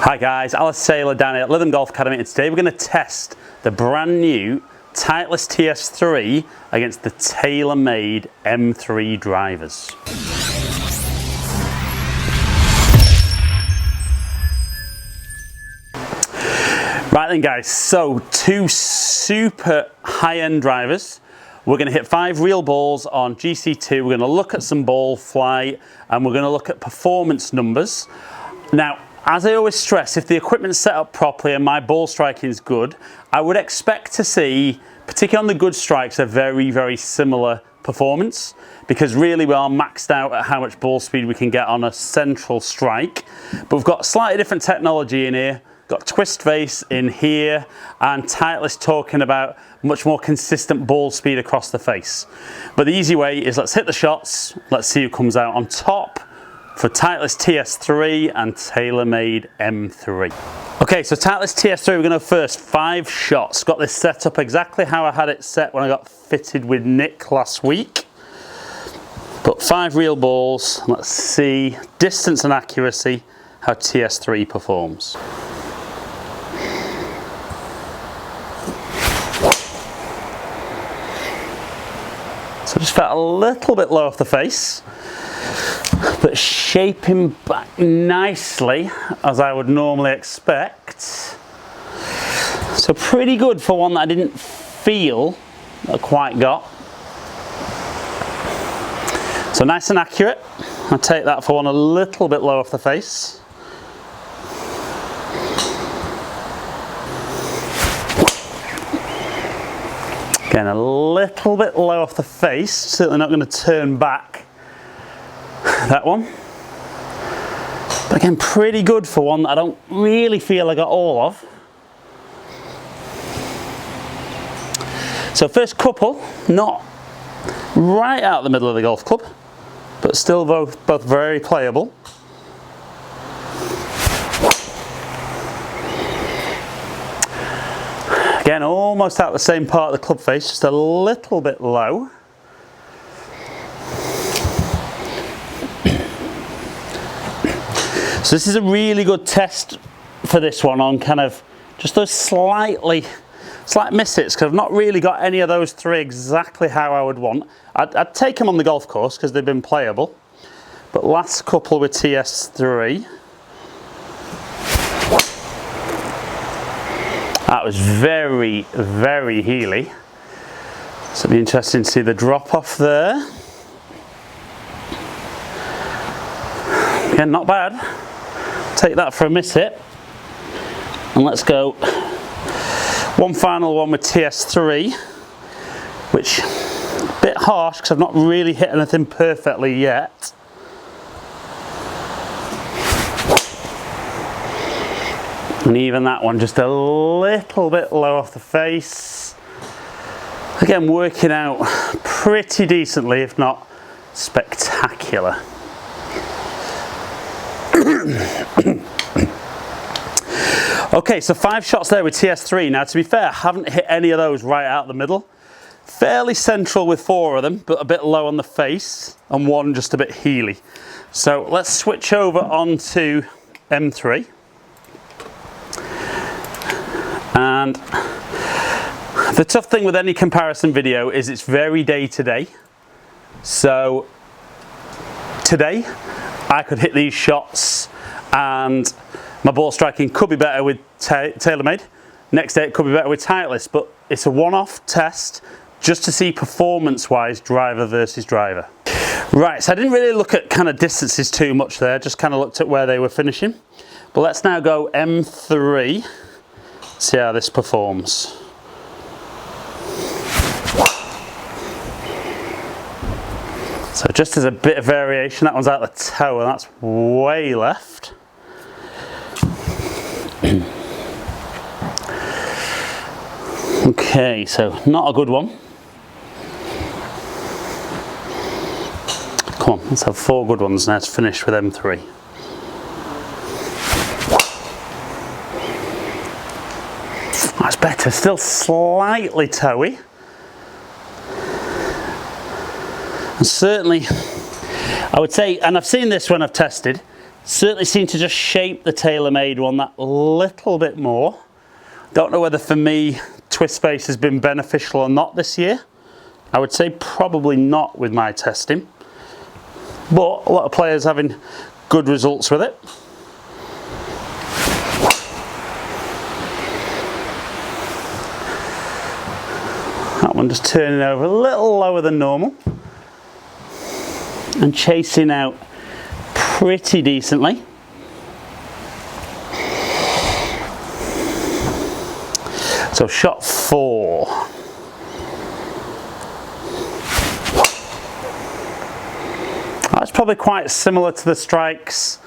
Hi guys, Alice Taylor down here at Lytham Golf Academy, and today we're going to test the brand new Titleist TS3 against the TaylorMade M3 drivers. Right then guys, so two super high-end drivers. We're going to hit 5 real balls on GC2, we're going to look at some ball flight, and we're going to look at performance numbers. Now, as I always stress, if the equipment's set up properly and my ball striking is good, I would expect to see, particularly on the good strikes, a very, very similar performance, because really we are maxed out at how much ball speed we can get on a central strike. But we've got slightly different technology in here, got twist face in here, and Titleist talking about much more consistent ball speed across the face. But the easy way is let's hit the shots, let's see who comes out on top for Titleist TS3 and TaylorMade M3. Okay, so Titleist TS3, we're going to first 5 shots. Got this set up exactly how I had it set when I got fitted with Nick last week. But 5 real balls. Let's see distance and accuracy, how TS3 performs. So just felt a little bit low off the face, but shaping back nicely as I would normally expect. So pretty good for one that I didn't feel I quite got. So nice and accurate. I'll take that for one a little bit low off the face. Again, a little bit low off the face, certainly not going to turn back that one. But again, pretty good for one that I don't really feel I got all of. So first couple, not right out the middle of the golf club, but still both very playable. Again, almost out the same part of the club face, just a little bit low. So this is a really good test for this one on kind of just those slight miss hits, because I've not really got any of those 3 exactly how I would want. I'd take them on the golf course because they've been playable. But last couple with TS3. That was very, very heely. So it'll be interesting to see the drop off there. Again, not bad. Take that for a miss hit. And let's go one final one with TS3, which a bit harsh because I've not really hit anything perfectly yet. And even that one just a little bit low off the face. Again, working out pretty decently, if not spectacular. Okay, so 5 shots there with TS3. Now, to be fair, I haven't hit any of those right out the middle. Fairly central with 4 of them, but a bit low on the face, and one just a bit heely. So let's switch over onto M3. And the tough thing with any comparison video is it's very day to day. So today I could hit these shots and my ball striking could be better with TaylorMade. Next day it could be better with Titleist, but it's a one-off test just to see performance-wise driver versus driver. Right, so I didn't really look at kind of distances too much there, just kind of looked at where they were finishing. But let's now go M3. See how this performs. So just as a bit of variation, that one's out the toe and that's way left. Okay, so not a good one. Come on, let's have 4 good ones now to finish with M3. That's better, still slightly toey. And certainly, I would say, and I've seen this when I've tested, Certainly seem to just shape the TaylorMade one that little bit more. Don't know whether for me twist space has been beneficial or not this year. I would say probably not with my testing, but a lot of players having good results with it. That one just turning over a little lower than normal and chasing out pretty decently. So shot 4. That's probably quite similar to the strikes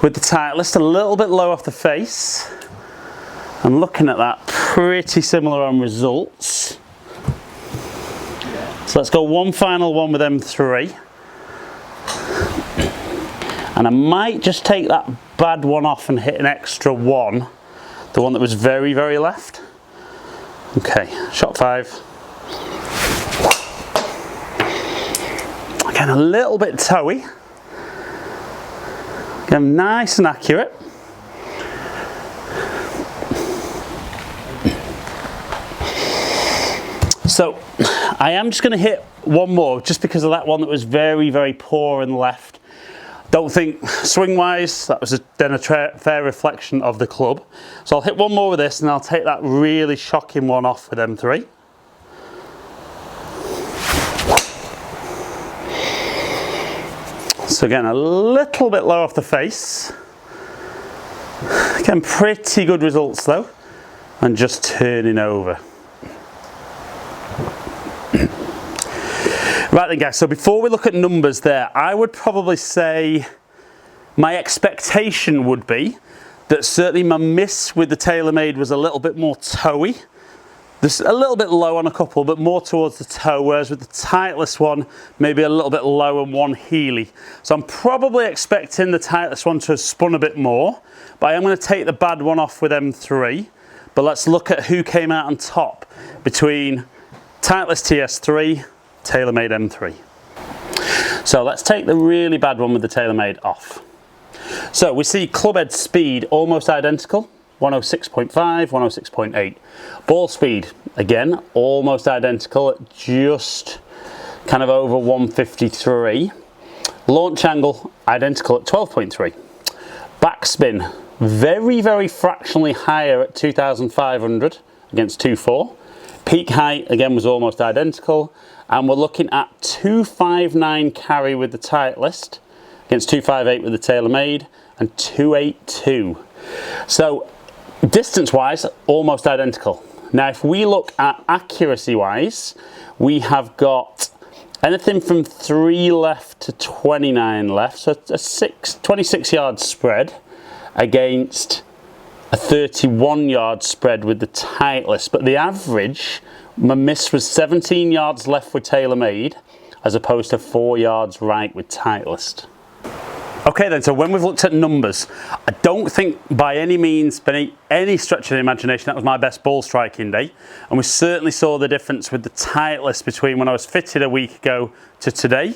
with the Titleist, a little bit low off the face. And looking at that, pretty similar on results. So let's go one final one with M3. And I might just take that bad one off and hit an extra 1. The one that was very, very left. Okay, shot 5. Again, a little bit toey. Again, nice and accurate. So I am just going to hit one more just because of that one that was very, very poor and left. Don't think swing wise that was then a fair reflection of the club. So I'll hit one more with this and I'll take that really shocking one off with M3. So again, a little bit low off the face. Again, pretty good results though, and just turning over. Right then guys, so before we look at numbers there, I would probably say my expectation would be that certainly my miss with the TaylorMade was a little bit more toey. There's a little bit low on a couple, but more towards the toe, whereas with the Titleist one, maybe a little bit low and one heely. So I'm probably expecting the Titleist one to have spun a bit more, but I am going to take the bad one off with M3. But let's look at who came out on top between Titleist TS3, TaylorMade M3. So let's take the really bad one with the TaylorMade off. So we see club head speed almost identical, 106.5, 106.8. Ball speed, again, almost identical at just kind of over 153. Launch angle, identical at 12.3. Backspin, very, very fractionally higher at 2,500 against 2.4. Peak height, again, was almost identical. And we're looking at 259 carry with the Titleist against 258 with the TaylorMade and 282. So distance-wise, almost identical. Now, if we look at accuracy-wise, we have got anything from 3 left to 29 left, so a 26-yard spread against a 31-yard spread with the Titleist. But the average, my miss was 17 yards left with TaylorMade as opposed to 4 yards right with Titleist. Okay then, so when we've looked at numbers, I don't think by any means, by any stretch of the imagination, that was my best ball striking day. And we certainly saw the difference with the Titleist between when I was fitted a week ago to today.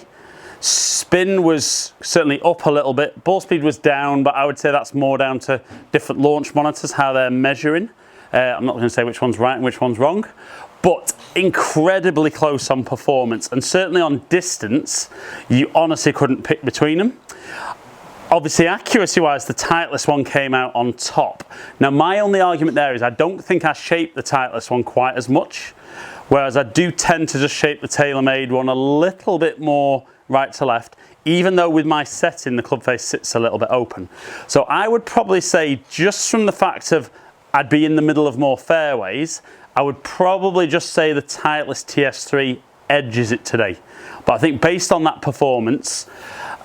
Spin was certainly up a little bit, ball speed was down, but I would say that's more down to different launch monitors, how they're measuring. I'm not going to say which one's right and which one's wrong, but incredibly close on performance, and certainly on distance, you honestly couldn't pick between them. Obviously, accuracy-wise, the Titleist one came out on top. Now, my only argument there is I don't think I shaped the Titleist one quite as much, whereas I do tend to just shape the TaylorMade one a little bit more right to left, even though with my setting, the club face sits a little bit open. So I would probably say, just from the fact of I'd be in the middle of more fairways, I would probably just say the Titleist TS3 edges it today. But I think based on that performance,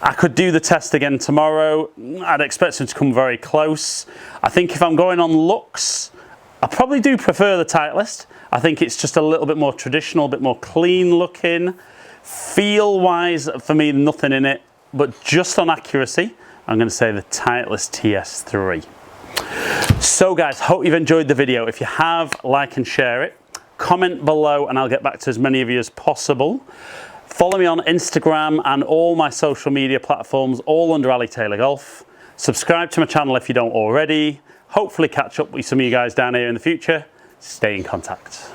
I could do the test again tomorrow. I'd expect them to come very close. I think if I'm going on looks, I probably do prefer the Titleist. I think it's just a little bit more traditional, a bit more clean looking. Feel wise, for me, nothing in it, but just on accuracy, I'm going to say the Titleist TS3. So guys, hope you've enjoyed the video. If you have, like and share it. Comment below and I'll get back to as many of you as possible. Follow me on Instagram and all my social media platforms, all under Ali Taylor Golf. Subscribe to my channel if you don't already. Hopefully catch up with some of you guys down here in the future. Stay in contact.